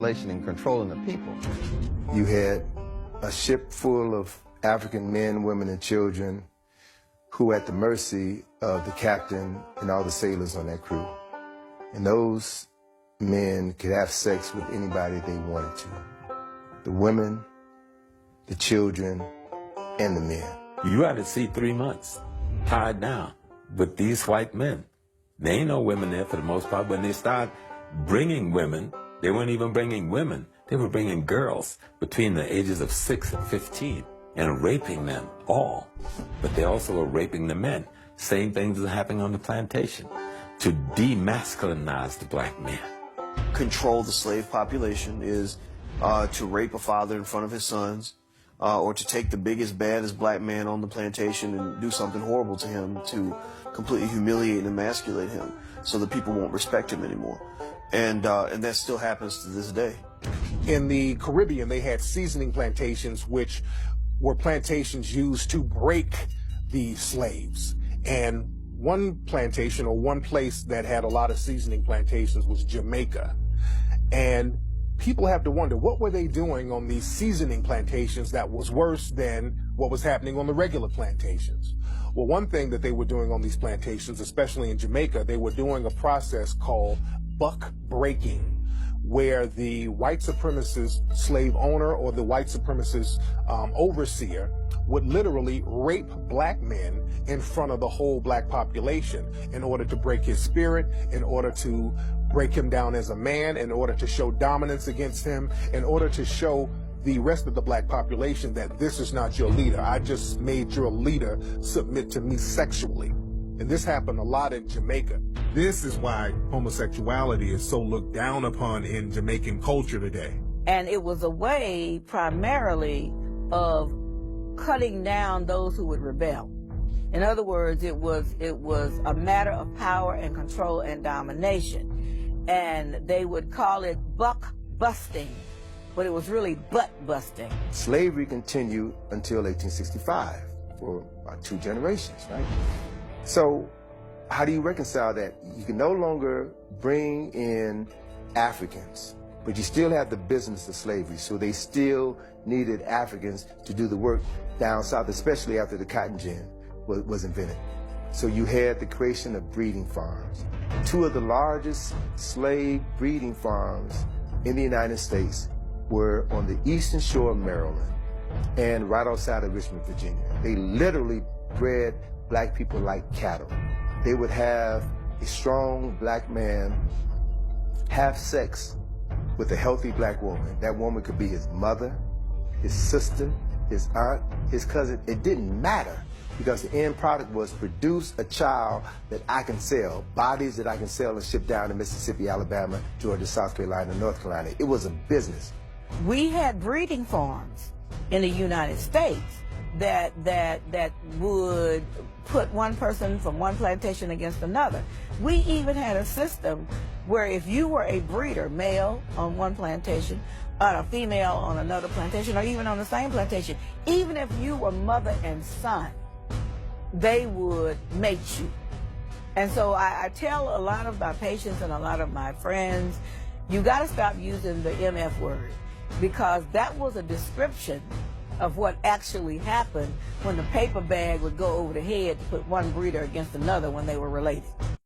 and controlling the people. You had a ship full of African men, women, and children who were at the mercy of the captain and all the sailors on that crew. And those men could have sex with anybody they wanted to. The women, the children, and the men. You had to see 3 months tied down with these white men. There ain't no women there for the most part. When they start bringing women, they weren't even bringing women. They were bringing girls between the ages of 6 and 15 and raping them all. But they also were raping the men. Same things are happening on the plantation to demasculinize the black man. Control the slave population is to rape a father in front of his sons, or to take the biggest, baddest black man on the plantation and do something horrible to him to completely humiliate and emasculate him so that people won't respect him anymore. And that still happens to this day. In the Caribbean, they had seasoning plantations, which were plantations used to break the slaves. And one plantation or one place that had a lot of seasoning plantations was Jamaica. And people have to wonder, what were they doing on these seasoning plantations that was worse than what was happening on the regular plantations? Well, one thing that they were doing on these plantations, especially in Jamaica, they were doing a process called buck breaking, where the white supremacist slave owner or the white supremacist overseer would literally rape black men in front of the whole black population in order to break his spirit, in order to break him down as a man, in order to show dominance against him, in order to show the rest of the black population that this is not your leader. I just made your leader submit to me sexually. And this happened a lot in Jamaica. This is why homosexuality is so looked down upon in Jamaican culture today. And it was a way primarily of cutting down those who would rebel. In other words, it was a matter of power and control and domination. And they would call it buck busting, but it was really butt busting. Slavery continued until 1865 for about 2 generations, right? So how do you reconcile that? You can no longer bring in Africans, but you still have the business of slavery, so they still needed Africans to do the work down south, especially after the cotton gin was invented. So you had the creation of breeding farms. 2 of the largest slave breeding farms in the United States were on the eastern shore of Maryland and right outside of Richmond, Virginia. They literally bred black people like cattle. They would have a strong black man have sex with a healthy black woman. That woman could be his mother, his sister, his aunt, his cousin. It didn't matter, because the end product was produce a child that I can sell, bodies that I can sell and ship down to Mississippi, Alabama, Georgia, South Carolina, North Carolina. It was a business. We had breeding farms in the United States that would put one person from one plantation against another. We even had a system where if you were a breeder, male on one plantation, a female on another plantation, or even on the same plantation, even if you were mother and son, they would mate you. And so I tell a lot of my patients and a lot of my friends, you got to stop using the MF word, because that was a description of what actually happened when the paper bag would go over the head to put one breeder against another when they were related.